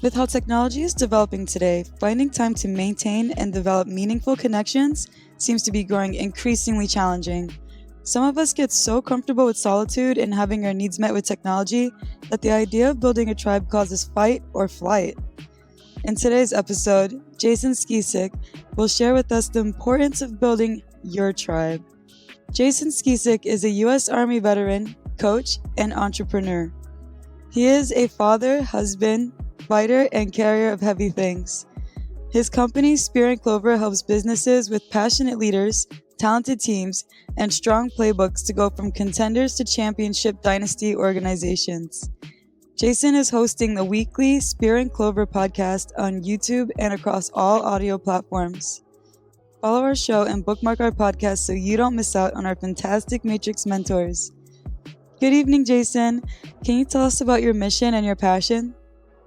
With how technology is developing today, finding time to maintain and develop meaningful connections seems to be growing increasingly challenging. Some of us get so comfortable with solitude and having our needs met with technology that the idea of building a tribe causes fight or flight. In today's episode, Jason Skisic will share with us the importance of building your tribe. Jason Skisic is a U.S. Army veteran, coach, and entrepreneur. He is a father, husband, fighter, and carrier of heavy things. His company, Spear and Clover, helps businesses with passionate leaders, talented teams, and strong playbooks to go from contenders to championship dynasty organizations. Jason is hosting the weekly Spear and Clover podcast on YouTube and across all audio platforms. Follow our show and bookmark our podcast so you don't miss out on our fantastic Matrix mentors. Good evening, Jason. Can you tell us about your mission and your passion?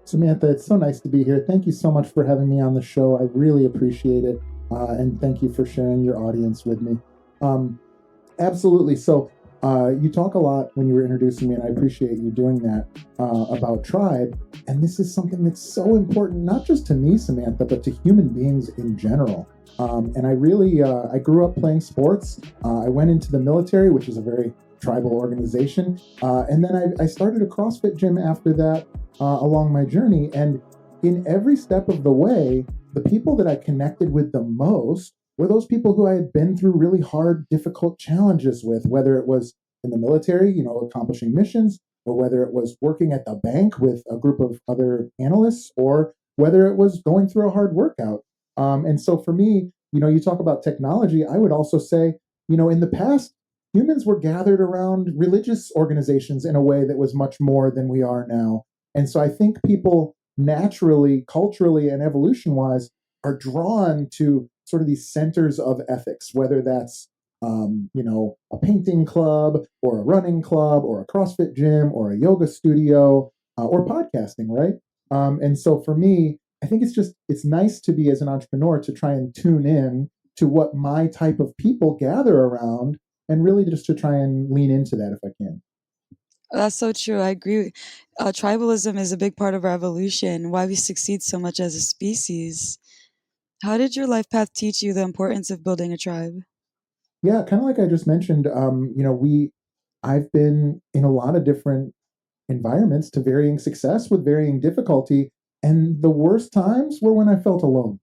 Samantha, it's so nice to be here. Thank you so much for having me on the show. I really appreciate it. And thank you for sharing your audience with me. Absolutely. So you talk a lot when you were introducing me, and I appreciate you doing that, about tribe. And this is something that's so important, not just to me, Samantha, but to human beings in general. And I really, I grew up playing sports. I went into the military, which is a very tribal organization. And then I started a CrossFit gym after that along my journey. And in every step of the way, the people that I connected with the most were those people who I had been through really hard, difficult challenges with, whether it was in the military, accomplishing missions, or whether it was working at the bank with a group of other analysts, or whether it was going through a hard workout. And so for me, you talk about technology, I would also say, in the past, humans were gathered around religious organizations in a way that was much more than we are now. And so I think people naturally, culturally, and evolution-wise are drawn to sort of these centers of ethics, whether that's, a painting club or a running club or a CrossFit gym or a yoga studio or podcasting, right? And so for me, I think it's nice to be, as an entrepreneur, to try and tune in to what my type of people gather around, and really just to try and lean into that if I can. That's so true. I agree. Tribalism is a big part of our evolution, why we succeed so much as a species. How did your life path teach you the importance of building a tribe? Yeah, kind of like I just mentioned, I've been in a lot of different environments to varying success with varying difficulty. And the worst times were when I felt alone.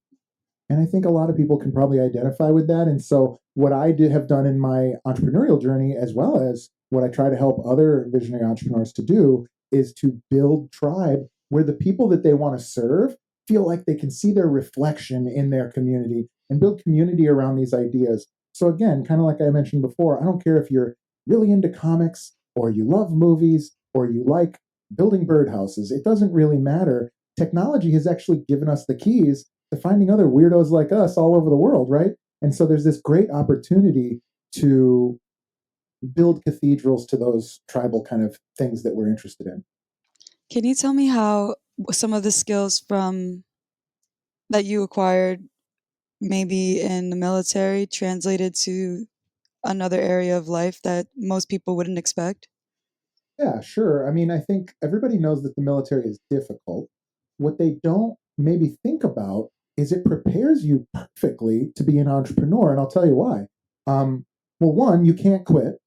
And I think a lot of people can probably identify with that. And so what I have done in my entrepreneurial journey, as well as what I try to help other visionary entrepreneurs to do, is to build tribe where the people that they want to serve feel like they can see their reflection in their community, and build community around these ideas. So again, kind of like I mentioned before, I don't care if you're really into comics, or you love movies, or you like building birdhouses. It doesn't really matter. Technology has actually given us the keys to finding other weirdos like us all over the world, right? And so there's this great opportunity to build cathedrals to those tribal kind of things that we're interested in. Can you tell me how some of the skills from that you acquired maybe in the military translated to another area of life that most people wouldn't expect? Yeah, sure. I mean, I think everybody knows that the military is difficult. What they don't maybe think about is it prepares you perfectly to be an entrepreneur. And I'll tell you why. Well, one, you can't quit.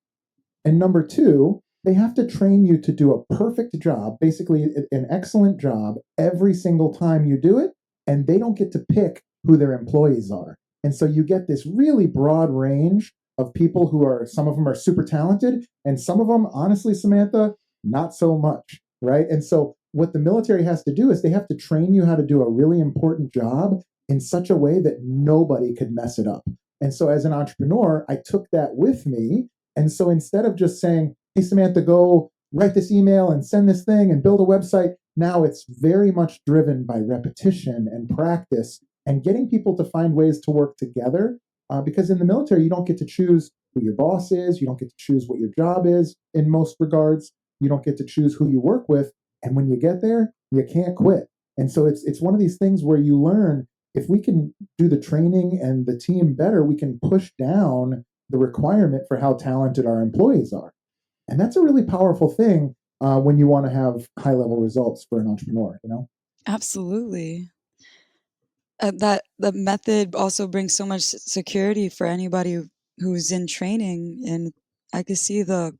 And number two, they have to train you to do a perfect job, basically an excellent job every single time you do it. And they don't get to pick who their employees are. And so you get this really broad range of people who are, some of them are super talented, and some of them, honestly, Samantha, not so much, right? And so what the military has to do is they have to train you how to do a really important job in such a way that nobody could mess it up. And so as an entrepreneur, I took that with me. And so instead of just saying, hey, Samantha, go write this email and send this thing and build a website, now it's very much driven by repetition and practice and getting people to find ways to work together. Because in the military, you don't get to choose who your boss is. You don't get to choose what your job is in most regards. You don't get to choose who you work with. And when you get there, you can't quit. And so it's one of these things where you learn, if we can do the training and the team better, we can push down the requirement for how talented our employees are. And that's a really powerful thing when you want to have high-level results for an entrepreneur, Absolutely. That the method also brings so much security for anybody who's in training, and I could see the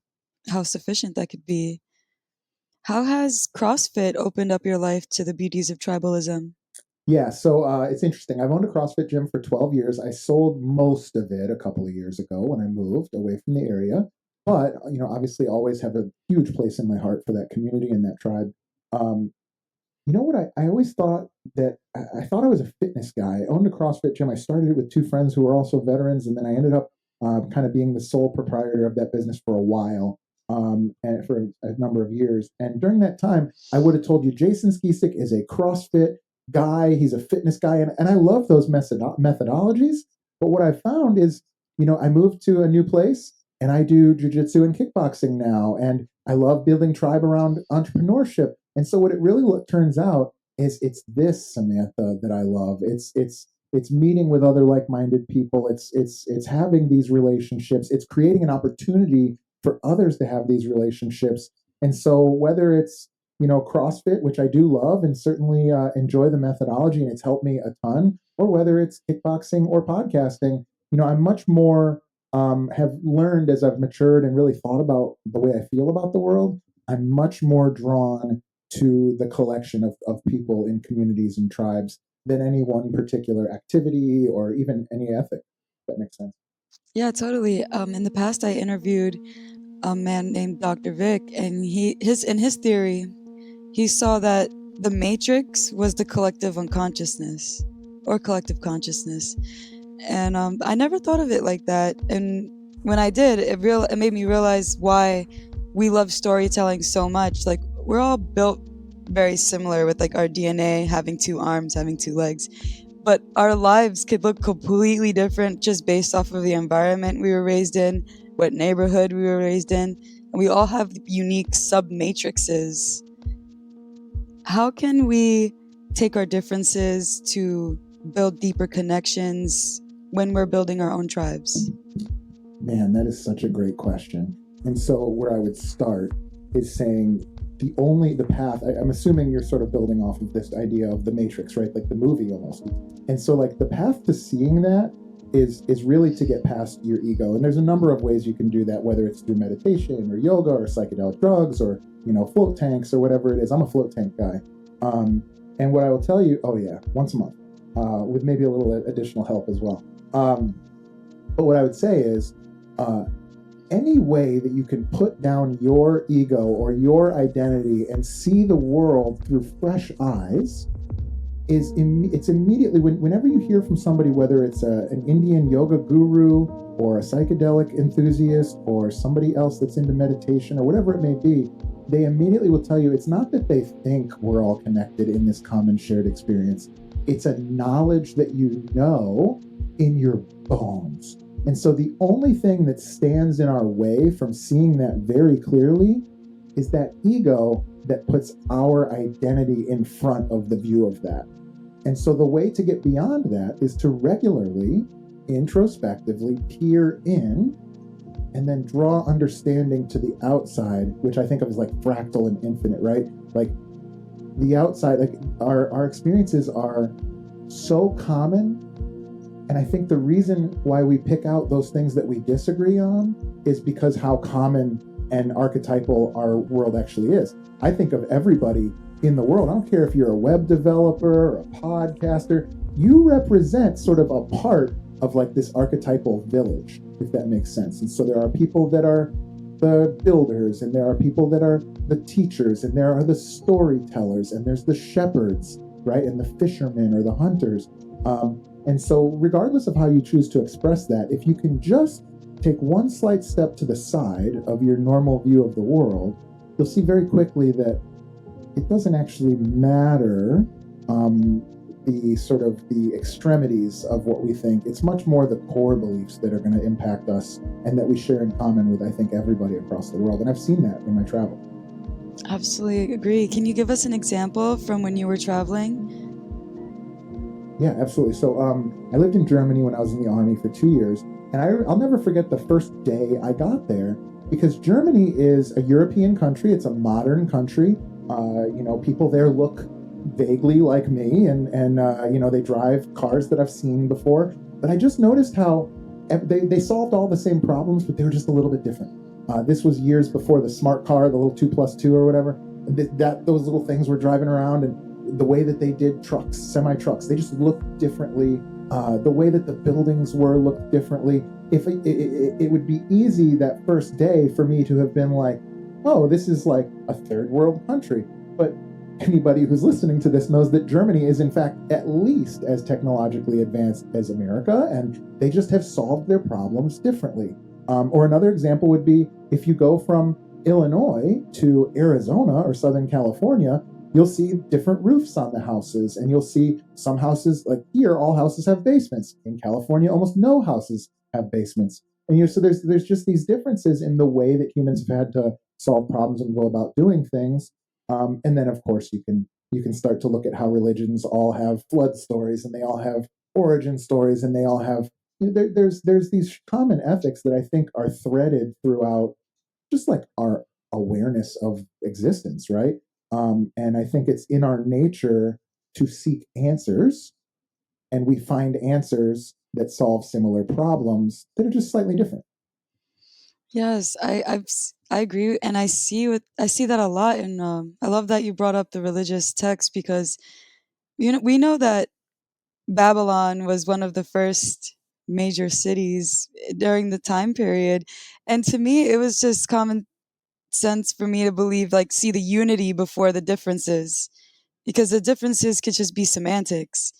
how sufficient that could be. How has CrossFit opened up your life to the beauties of tribalism? Yeah, so it's interesting. I've owned a CrossFit gym for 12 years. I sold most of it a couple of years ago when I moved away from the area. But, obviously always have a huge place in my heart for that community and that tribe. Um, You know what? I always thought that I thought I was a fitness guy. I owned a CrossFit gym. I started it with two friends who were also veterans, and then I ended up kind of being the sole proprietor of that business for a while, and for a number of years. And during that time, I would have told you Jason Skisic is a CrossFit guy. He's a fitness guy, and I love those methodologies. But what I found is, I moved to a new place, and I do jujitsu and kickboxing now, and I love building tribe around entrepreneurship. And so what it really turns out is it's this, Samantha, that I love. It's meeting with other like-minded people. It's having these relationships. It's creating an opportunity for others to have these relationships. And so whether it's CrossFit, which I do love and certainly enjoy the methodology, and it's helped me a ton, or whether it's kickboxing or podcasting, I'm much more have learned as I've matured and really thought about the way I feel about the world. I'm much more drawn to the collection of people in communities and tribes than any one particular activity or even any ethic. If that makes sense. Yeah, totally. In the past, I interviewed a man named Dr. Vic, and in his theory, he saw that the matrix was the collective unconsciousness or collective consciousness, and I never thought of it like that. And when I did, it made me realize why we love storytelling so much. Like, we're all built very similar, with like our DNA having two arms, having two legs, but our lives could look completely different just based off of the environment we were raised in, what neighborhood we were raised in, and we all have unique sub matrices. How can we take our differences to build deeper connections when we're building our own tribes? Man, that is such a great question. And so where I would start is saying the path, I'm assuming you're sort of building off of this idea of the matrix, right? Like the movie almost. And so like the path to seeing that is really to get past your ego. And there's a number of ways you can do that, whether it's through meditation or yoga or psychedelic drugs or, float tanks or whatever it is. I'm a float tank guy. And what I will tell you, once a month, with maybe a little additional help as well. But what I would say is, any way that you can put down your ego or your identity and see the world through fresh eyes it's immediately whenever you hear from somebody, whether it's an Indian yoga guru or a psychedelic enthusiast or somebody else that's into meditation or whatever it may be, they immediately will tell you it's not that they think we're all connected in this common shared experience. It's a knowledge that you know in your bones. And so the only thing that stands in our way from seeing that very clearly is that ego that puts our identity in front of the view of that. And so the way to get beyond that is to regularly, introspectively peer in and then draw understanding to the outside, which I think of as like fractal and infinite, right? Like the outside, like our experiences are so common. And I think the reason why we pick out those things that we disagree on is because how common and archetypal our world actually is. I think of everybody in the world. I don't care if you're a web developer or a podcaster, you represent sort of a part of like this archetypal village, if that makes sense. And so there are people that are the builders, and there are people that are the teachers, and there are the storytellers, and there's the shepherds, right? And the fishermen or the hunters. And so regardless of how you choose to express that, if you can just take one slight step to the side of your normal view of the world, you'll see very quickly that it doesn't actually matter the extremities of what we think. It's much more the core beliefs that are going to impact us and that we share in common with, I think, everybody across the world. And I've seen that in my travel. Absolutely agree. Can you give us an example from when you were traveling? Yeah, absolutely. So I lived in Germany when I was in the Army for 2 years, and I'll never forget the first day I got there, because Germany is a European country. It's a modern country. People there look vaguely like me, and they drive cars that I've seen before. But I just noticed how they solved all the same problems, but they were just a little bit different. This was years before the smart car, the little 2+2 or whatever. Those little things were driving around, and the way that they did trucks, semi trucks, they just looked differently. The way that the buildings were looked differently. If it would be easy that first day for me to have been like, oh, this is like a third world country. But anybody who's listening to this knows that Germany is in fact at least as technologically advanced as America, and they just have solved their problems differently. Or another example would be if you go from Illinois to Arizona or Southern California, you'll see different roofs on the houses, and you'll see some houses, like here, all houses have basements. In California, almost no houses have basements. And so there's just these differences in the way that humans have had to solve problems and go about doing things. And then, of course, you can start to look at how religions all have flood stories, and they all have origin stories, and they all have there's these common ethics that I think are threaded throughout just like our awareness of existence, right? And I think it's in our nature to seek answers, and we find answers that solve similar problems that are just slightly different. Yes, I agree, and I see that a lot. And I love that you brought up the religious text, because we know that Babylon was one of the first major cities during the time period, and to me, it was just common sense for me to believe, like, see the unity before the differences, because the differences could just be semantics.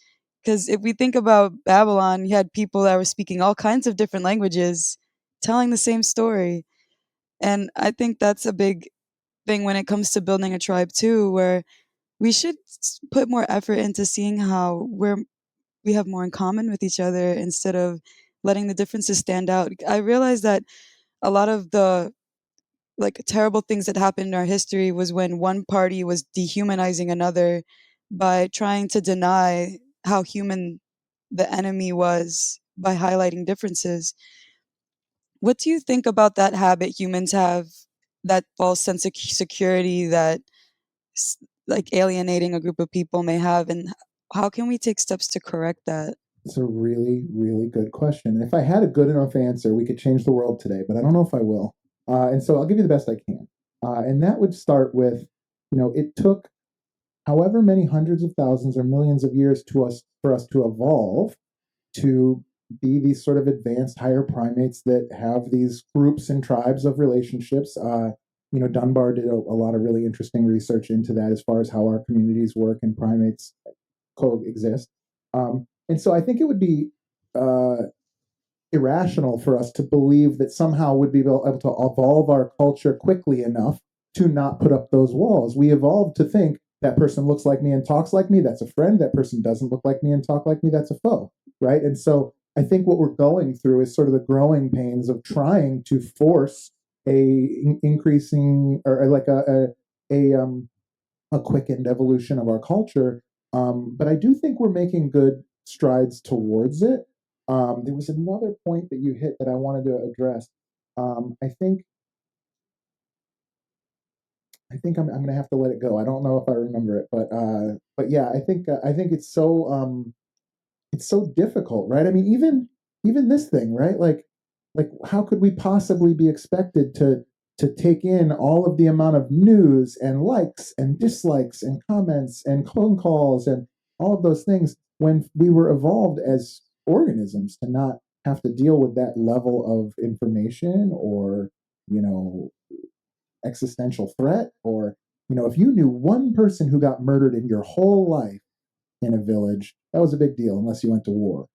Because if we think about Babylon, you had people that were speaking all kinds of different languages, telling the same story. And I think that's a big thing when it comes to building a tribe too, where we should put more effort into seeing how we have more in common with each other instead of letting the differences stand out. I realize that a lot of the like terrible things that happened in our history was when one party was dehumanizing another by trying to deny how human the enemy was by highlighting differences. What do you think about that habit humans have, that false sense of security that s- like alienating a group of people may have, and how can we take steps to correct that? It's a really, really good question. And if I had a good enough answer, we could change the world today, but I don't know if I will. And so I'll give you the best I can. And that would start with, it took however many hundreds of thousands or millions of years for us to evolve to be these sort of advanced higher primates that have these groups and tribes of relationships. Dunbar did a lot of really interesting research into that as far as how our communities work and primates coexist. And so I think it would be uh, irrational for us to believe that somehow we'd be able to evolve our culture quickly enough to not put up those walls. We evolved to think that person looks like me and talks like me, that's a friend. That person doesn't look like me and talk like me, that's a foe, right? And so I think what we're going through is sort of the growing pains of trying to force increasing or like a quickened evolution of our culture. But I do think we're making good strides towards it. There was another point that you hit that I wanted to address. I think I'm going to have to let it go. I don't know if I remember it, but yeah, I think it's so difficult, right? I mean, even this thing, right? Like how could we possibly be expected to take in all of the amount of news and likes and dislikes and comments and phone calls and all of those things when we were evolved as organisms to not have to deal with that level of information or you know existential threat or if you knew one person who got murdered in your whole life in a village, that was a big deal unless you went to war.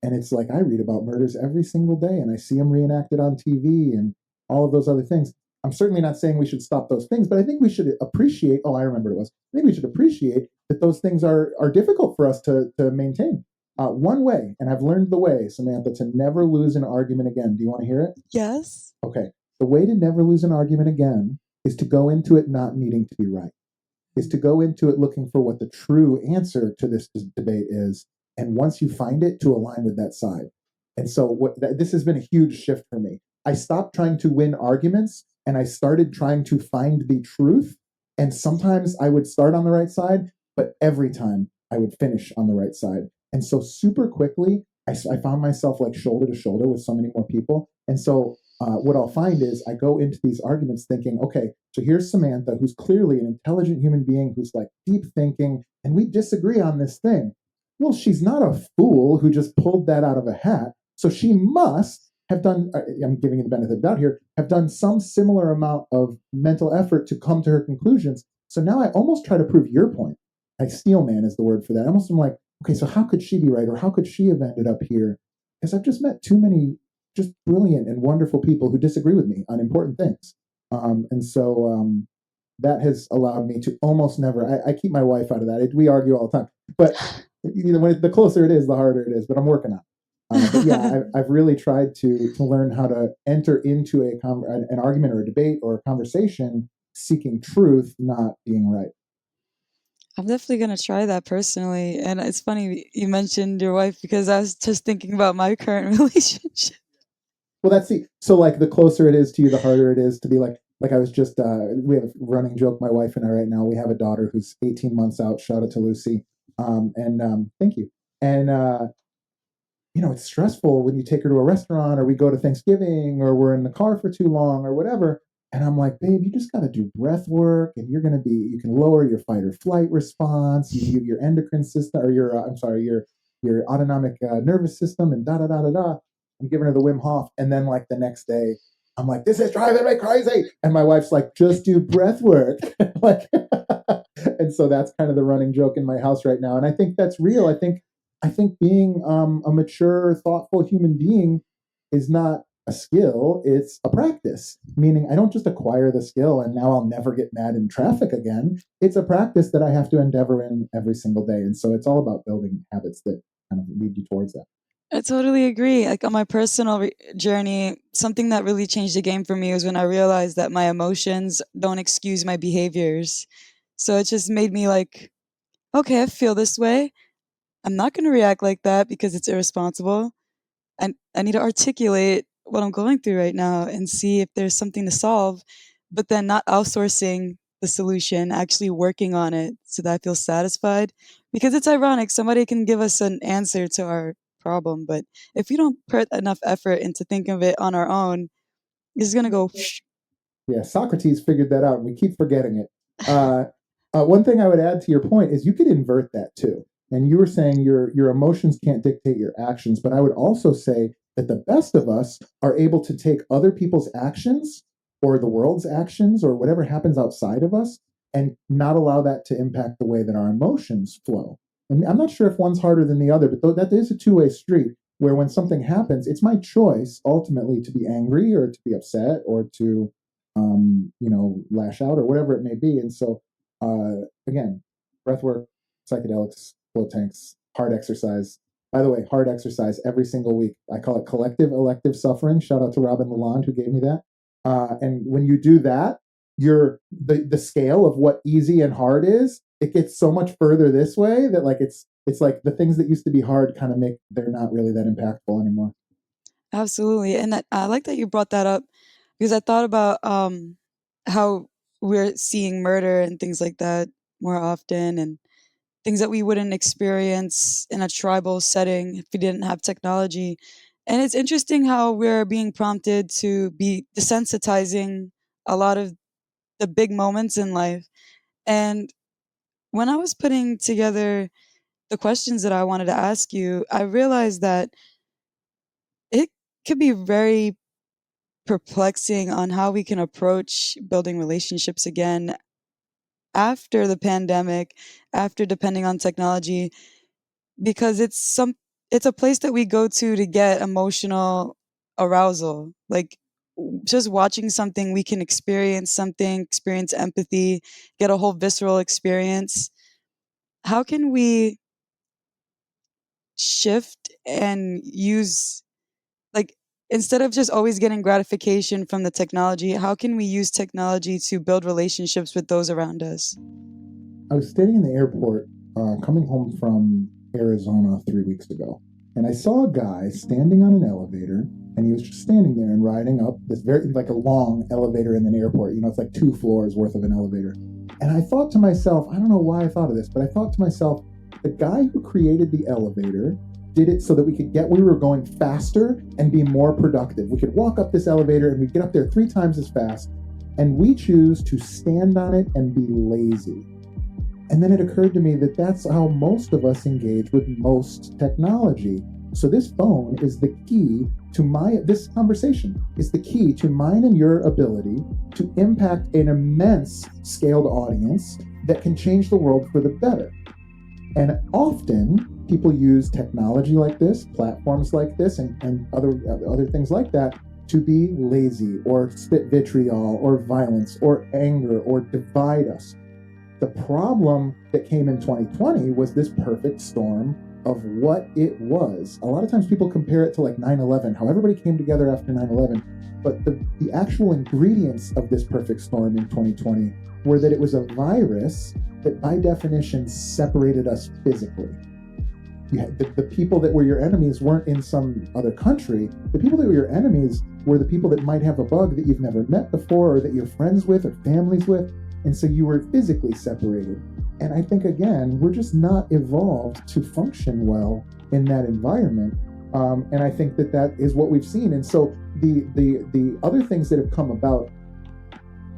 And it's like I read about murders every single day and I see them reenacted on TV and all of those other things. I'm certainly not saying we should stop those things, but I think we should appreciate. Oh, I remember what it was. I think we should appreciate that those things are difficult for us to maintain. One way, and I've learned the way, Samantha, to never lose an argument again. Do you want to hear it? Yes. Okay. The way to never lose an argument again is to go into it not needing to be right, is to go into it looking for what the true answer to this debate is. And once you find it, to align with that side. And so this has been a huge shift for me. I stopped trying to win arguments and I started trying to find the truth. And sometimes I would start on the right side but every time I would finish on the right side. And so super quickly, I found myself like shoulder to shoulder with so many more people. And so what I'll find is I go into these arguments thinking, okay, so here's Samantha, who's clearly an intelligent human being, who's like deep thinking, and we disagree on this thing. Well, she's not a fool who just pulled that out of a hat. So she must have done, I'm giving you the benefit of the doubt here, have done some similar amount of mental effort to come to her conclusions. So now I almost try to prove your point. I steel man is the word for that. I almost am like, okay, so how could she be right? Or how could she have ended up here? Because I've just met too many just brilliant and wonderful people who disagree with me on important things. And so that has allowed me to almost never, I keep my wife out of that. We argue all the time. But the closer it is, the harder it is. But I'm working on it. But yeah, I've really tried to learn how to enter into an argument or a debate or a conversation seeking truth, not being right. I'm definitely going to try that personally. And it's funny you mentioned your wife because I was just thinking about my current relationship. Well, so like the closer it is to you, the harder it is to be like I was just we have a running joke, my wife and I right now. We have a daughter who's 18 months out. Shout out to Lucy. And thank you. And it's stressful when you take her to a restaurant or we go to Thanksgiving or we're in the car for too long or whatever. And I'm like, babe, you just got to do breath work and you can lower your fight or flight response, your endocrine system or your autonomic nervous system and da da da da da. I'm giving her the Wim Hof. And then like the next day, I'm like, this is driving me crazy. And my wife's like, just do breath work. Like, and so that's kind of the running joke in my house right now. And I think that's real. I think being a mature, thoughtful human being is not a skill, it's a practice. Meaning I don't just acquire the skill and now I'll never get mad in traffic again. It's a practice that I have to endeavor in every single day. And so it's all about building habits that kind of lead you towards that. I totally agree. Like on my personal journey, something that really changed the game for me was when I realized that my emotions don't excuse my behaviors. So it just made me like, okay, I feel this way. I'm not going to react like that because it's irresponsible. I need to articulate what I'm going through right now and see if there's something to solve, but then not outsourcing the solution, actually working on it so that I feel satisfied. Because it's ironic, somebody can give us an answer to our problem, but if we don't put enough effort into thinking of it on our own, it's going to go. Yeah, Socrates figured that out, and we keep forgetting it. One thing I would add to your point is you could invert that too. And you were saying your emotions can't dictate your actions, but I would also say that the best of us are able to take other people's actions or the world's actions or whatever happens outside of us and not allow that to impact the way that our emotions flow. And I'm not sure if one's harder than the other, but that is a two-way street where when something happens, it's my choice ultimately to be angry or to be upset or to lash out or whatever it may be. And so, again, breath work, psychedelics, float tanks, hard exercise. By the way, hard exercise every single week. I call it collective elective suffering. Shout out to Robin Lalonde who gave me that. And when you do that, the scale of what easy and hard is, it gets so much further this way that like it's like the things that used to be hard kind of they're not really that impactful anymore. Absolutely. And I like that you brought that up because I thought about how we're seeing murder and things like that more often and things that we wouldn't experience in a tribal setting if we didn't have technology. And it's interesting how we're being prompted to be desensitizing a lot of the big moments in life. And when I was putting together the questions that I wanted to ask you, I realized that it could be very perplexing on how we can approach building relationships again after the pandemic, after depending on technology, because it's a place that we go to get emotional arousal. Like just watching something, we can experience something, experience empathy, get a whole visceral experience. How can we shift and use like instead of just always getting gratification from the technology, how can we use technology to build relationships with those around us? I was standing in the airport coming home from Arizona 3 weeks ago, and I saw a guy standing on an elevator, and he was just standing there and riding up this very like a long elevator in an airport. It's like 2 floors worth of an elevator. And I thought to myself, I don't know why I thought of this, but I thought to myself, the guy who created the elevator did it so that we were going faster and be more productive. We could walk up this elevator and we'd get up there 3 times as fast. And we choose to stand on it and be lazy. And then it occurred to me that that's how most of us engage with most technology. So this phone is the key to this conversation is the key to mine and your ability to impact an immense scaled audience that can change the world for the better. And often people use technology like this, platforms like this, and other things like that to be lazy or spit vitriol or violence or anger or divide us. The problem that came in 2020 was this perfect storm of what it was. A lot of times people compare it to like 9/11, how everybody came together after 9/11. But the actual ingredients of this perfect storm in 2020 were that it was a virus that by definition separated us physically. The people that were your enemies weren't in some other country. The people that were your enemies were the people that might have a bug that you've never met before or that you're friends with or families with. And so you were physically separated. And I think, again, we're just not evolved to function well in that environment. And I think that is what we've seen. And so the other things that have come about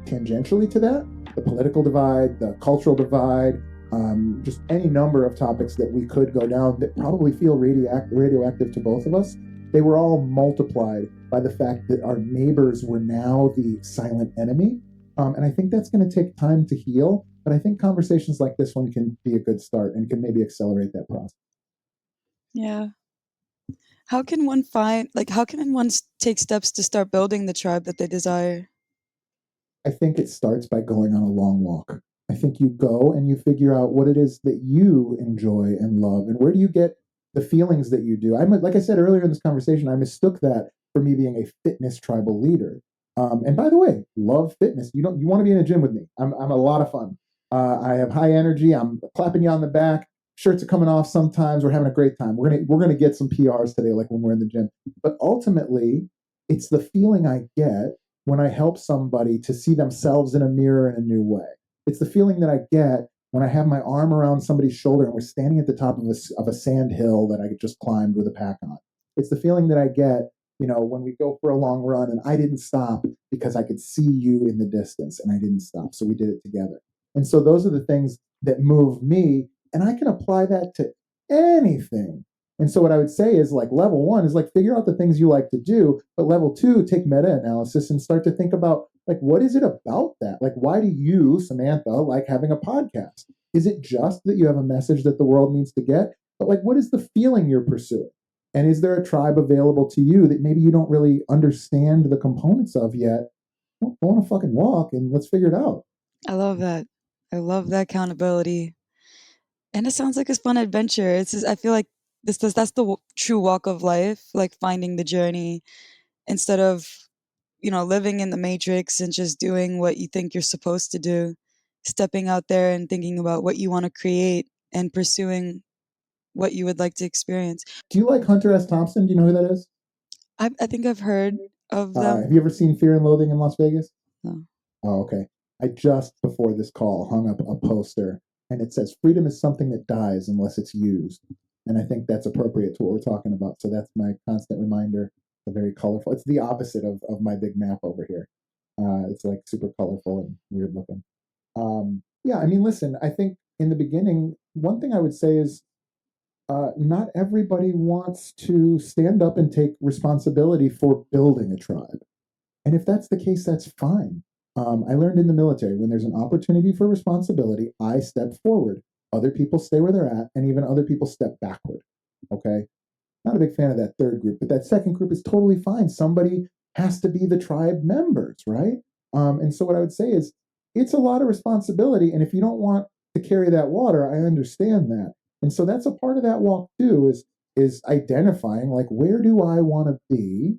tangentially to that, the political divide, the cultural divide, just any number of topics that we could go down that probably feel radioactive to both of us, they were all multiplied by the fact that our neighbors were now the silent enemy. And I think that's going to take time to heal. But I think conversations like this one can be a good start and can maybe accelerate that process. Yeah. How can one take steps to start building the tribe that they desire? I think it starts by going on a long walk. I think you go and you figure out what it is that you enjoy and love, and where do you get the feelings that you do. Like I said earlier in this conversation, I mistook that for me being a fitness tribal leader. And by the way, love fitness. You want to be in a gym with me? I'm a lot of fun. I have high energy. I'm clapping you on the back. Shirts are coming off sometimes. We're having a great time. We're gonna get some PRs today, like when we're in the gym. But ultimately, it's the feeling I get when I help somebody to see themselves in a mirror in a new way. It's the feeling that I get when I have my arm around somebody's shoulder and we're standing at the top of a sand hill that I just climbed with a pack on. It's the feeling that I get, when we go for a long run and I didn't stop because I could see you in the distance and I didn't stop. So we did it together. And so those are the things that move me. And I can apply that to anything. And so what I would say is like level one is like figure out the things you like to do. But level two, take meta-analysis and start to think about like, what is it about that? Like, why do you, Samantha, like having a podcast? Is it just that you have a message that the world needs to get? But like, what is the feeling you're pursuing? And is there a tribe available to you that maybe you don't really understand the components of yet? Well, go on a fucking walk and let's figure it out. I love that. I love that accountability. And it sounds like a fun adventure. I feel like that's the true walk of life, like finding the journey instead of, living in the matrix and just doing what you think you're supposed to do, stepping out there and thinking about what you want to create and pursuing what you would like to experience. Do you like Hunter S. Thompson? Do you know who that is? I think I've heard of Have them. you ever seen Fear and Loathing in Las Vegas? No. Oh, okay. I just before this call hung up a poster and it says freedom is something that dies unless it's used. And I think that's appropriate to what we're talking about. So that's my constant reminder. It's very colorful. It's the opposite of my big map over here. It's like super colorful and weird looking. Yeah, I mean, listen, I think in the beginning, one thing I would say is not everybody wants to stand up and take responsibility for building a tribe. And if that's the case, that's fine. I learned in the military when there's an opportunity for responsibility, I step forward. Other people stay where they're at, and even other people step backward. Okay. Not a big fan of that third group, but that second group is totally fine. Somebody has to be the tribe members, right? And so what I would say is it's a lot of responsibility. And if you don't want to carry that water, I understand that. And so that's a part of that walk too, is identifying like where do I want to be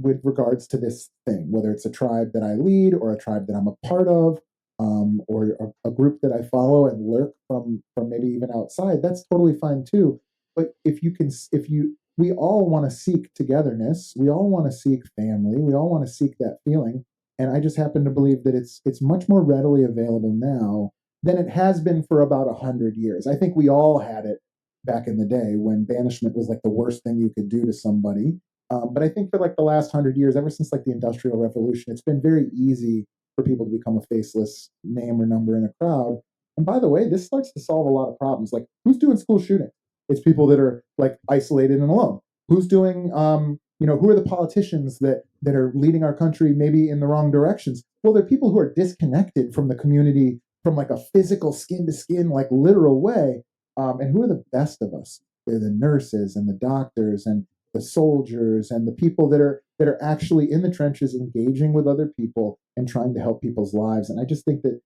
with regards to this thing, whether it's a tribe that I lead or a tribe that I'm a part of, or a group that I follow and lurk from maybe even outside. That's totally fine too. But we all want to seek togetherness. We all want to seek family. We all want to seek that feeling. And I just happen to believe that it's much more readily available now than it has been for about 100 years. I think we all had it back in the day when banishment was like the worst thing you could do to somebody. But I think for like the last 100 years, ever since like the Industrial Revolution, it's been very easy for people to become a faceless name or number in a crowd. And by the way, this starts to solve a lot of problems. Like, who's doing school shooting? It's people that are like isolated and alone. Who's doing, who are the politicians that are leading our country maybe in the wrong directions? Well, they're people who are disconnected from the community from like a physical skin to skin, like literal way. And who are the best of us? They're the nurses and the doctors and the soldiers and the people that are actually in the trenches engaging with other people and trying to help people's lives. And I just think that,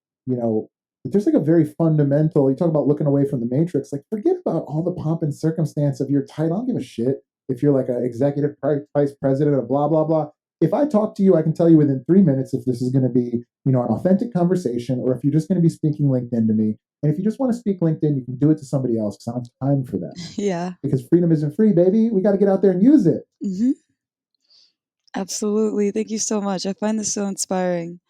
there's like a very fundamental, you talk about looking away from the matrix, like forget about all the pomp and circumstance of your title. I don't give a shit if you're like an executive vice president of blah, blah, blah. If I talk to you, I can tell you within 3 minutes if this is going to be, an authentic conversation or if you're just going to be speaking LinkedIn to me. And if you just want to speak LinkedIn, you can do it to somebody else because I don't have time for that. Yeah. Because freedom isn't free, baby. We got to get out there and use it. Mm-hmm. Absolutely. Thank you so much. I find this so inspiring.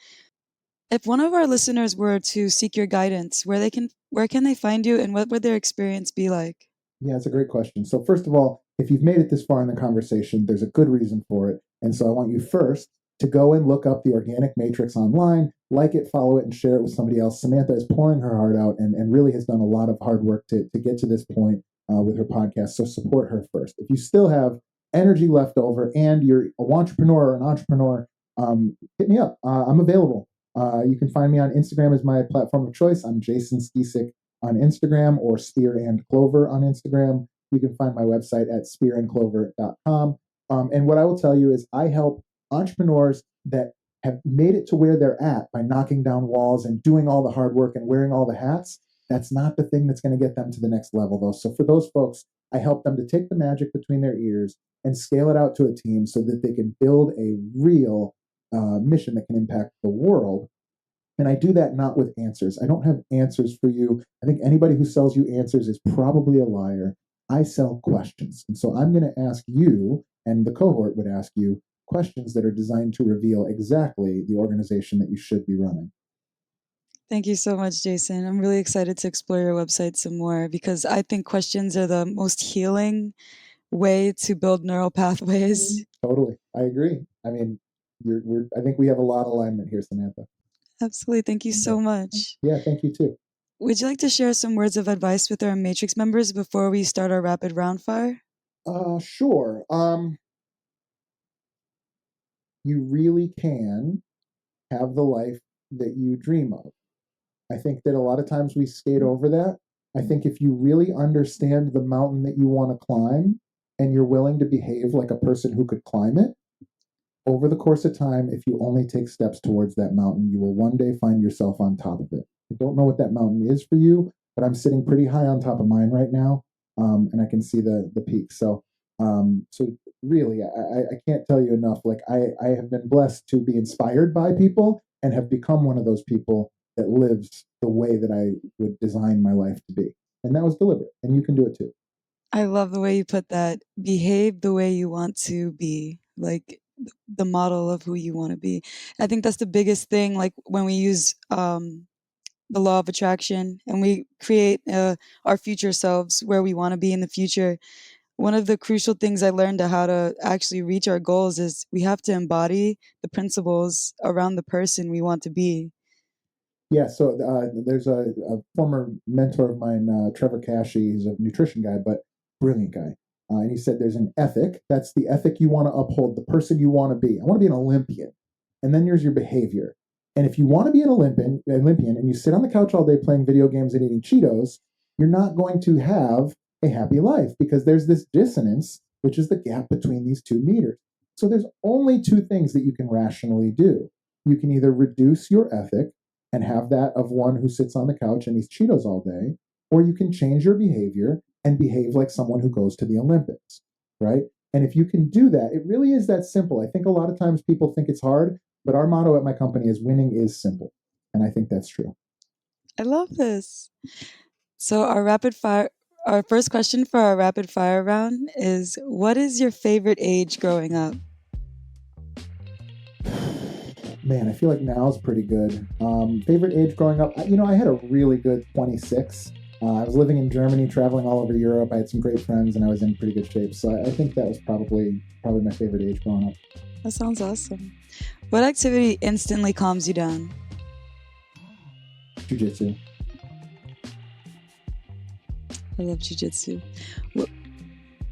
If one of our listeners were to seek your guidance, where can they find you and what would their experience be like? Yeah, it's a great question. So first of all, if you've made it this far in the conversation, there's a good reason for it. And so I want you first to go and look up the Organic Matrix online, like it, follow it, and share it with somebody else. Samantha is pouring her heart out and really has done a lot of hard work to get to this point with her podcast. So support her first. If you still have energy left over and you're a entrepreneur or an entrepreneur, hit me up. I'm available. You can find me on Instagram as my platform of choice. I'm Jason Skisic on Instagram or Spear and Clover on Instagram. You can find my website at spearandclover.com. And what I will tell you is I help entrepreneurs that have made it to where they're at by knocking down walls and doing all the hard work and wearing all the hats. That's not the thing that's going to get them to the next level, though. So for those folks, I help them to take the magic between their ears and scale it out to a team so that they can build a real mission that can impact the world. And I do that not with answers. I don't have answers for you. I think anybody who sells you answers is probably a liar. I sell questions. And so I'm going to ask you, and the cohort would ask you, questions that are designed to reveal exactly the organization that you should be running. Thank you so much, Jason. I'm really excited to explore your website some more because I think questions are the most healing way to build neural pathways. Totally. I agree. I mean, I think we have a lot of alignment here, Samantha. Absolutely. Thank you so much. Yeah, thank you too. Would you like to share some words of advice with our Matrix members before we start our rapid round fire? Sure. You really can have the life that you dream of. I think that a lot of times we skate over that. I think if you really understand the mountain that you want to climb and you're willing to behave like a person who could climb it, over the course of time, if you only take steps towards that mountain, you will one day find yourself on top of it. I don't know what that mountain is for you, but I'm sitting pretty high on top of mine right now, and I can see the peak. So really, I can't tell you enough. Like I have been blessed to be inspired by people and have become one of those people that lives the way that I would design my life to be. And that was deliberate. And you can do it too. I love the way you put that. Behave the way you want to be, like the model of who you want to be. I think that's the biggest thing. Like when we use the law of attraction and we create our future selves where we want to be in the future. One of the crucial things I learned how to actually reach our goals is we have to embody the principles around the person we want to be. Yeah, so there's a former mentor of mine, Trevor Cashy. He's a nutrition guy, but brilliant guy. And he said there's an ethic. That's the ethic you want to uphold, the person you want to be. I want to be an Olympian. And then there's your behavior. And if you want to be an Olympian and you sit on the couch all day playing video games and eating Cheetos, you're not going to have a happy life because there's this dissonance, which is the gap between these two meters. So there's only two things that you can rationally do. You can either reduce your ethic and have that of one who sits on the couch and eats Cheetos all day, or you can change your behavior and behave like someone who goes to the Olympics, right? And if you can do that, it really is that simple. I think a lot of times people think it's hard, but our motto at my company is winning is simple. And I think that's true. I love this. So our first question for our rapid fire round is, what is your favorite age growing up? Man, I feel like now is pretty good. Favorite age growing up? I had a really good 26. I was living in Germany, traveling all over Europe. I had some great friends, and I was in pretty good shape. So I think that was probably my favorite age growing up. That sounds awesome. What activity instantly calms you down? Jiu-jitsu. I love jiu-jitsu.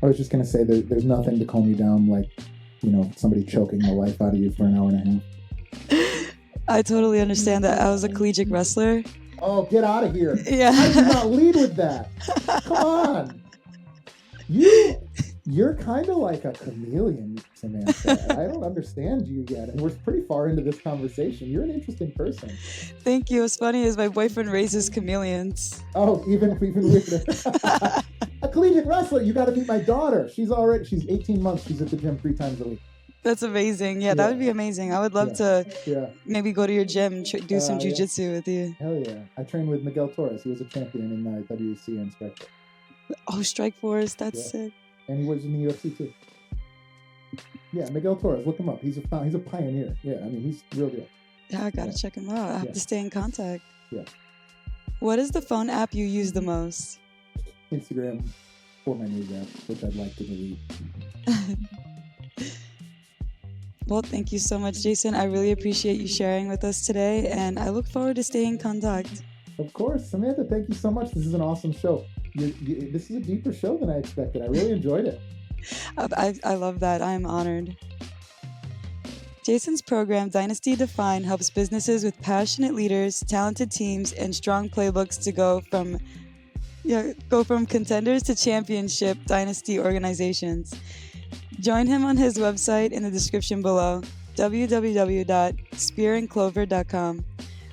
I was just going to say that there's nothing to calm you down like, somebody choking the life out of you for an hour and a half. I totally understand that. I was a collegiate wrestler. Oh, get out of here. Yeah. I did not lead with that. Come on. You're kind of like a chameleon, Samantha. I don't understand you yet. And we're pretty far into this conversation. You're an interesting person. Thank you. What's funny is my boyfriend raises chameleons. Oh, even with a collegiate wrestler. You got to meet my daughter. She's 18 months. She's at the gym 3 times a week. That's amazing. Yeah, that would be amazing. I would love to maybe go to your gym, do some jiu-jitsu with you. Hell yeah. I trained with Miguel Torres. He was a champion in WEC and Strikeforce. Oh, Strikeforce. That's sick. And he was in the UFC too. Yeah, Miguel Torres. Look him up. He's a pioneer. Yeah, I mean, he's real deal. Yeah, I got to check him out. I have to stay in contact. Yeah. What is the phone app you use the most? Instagram or my news app, which I'd like to delete. Well, thank you so much, Jason. I really appreciate you sharing with us today, and I look forward to staying in contact. Of course. Samantha, thank you so much. This is an awesome show. This is a deeper show than I expected. I really enjoyed it. I love that. I'm honored. Jason's program, Dynasty Define, helps businesses with passionate leaders, talented teams, and strong playbooks to go from contenders to championship dynasty organizations. Join him on his website in the description below, www.spearandclover.com.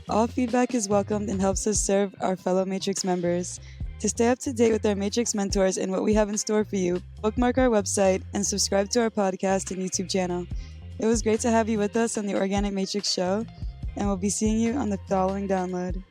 All feedback is welcomed and helps us serve our fellow Matrix members. To stay up to date with our Matrix mentors and what we have in store for you, bookmark our website and subscribe to our podcast and YouTube channel. It was great to have you with us on the Organic Matrix Show, and we'll be seeing you on the following download.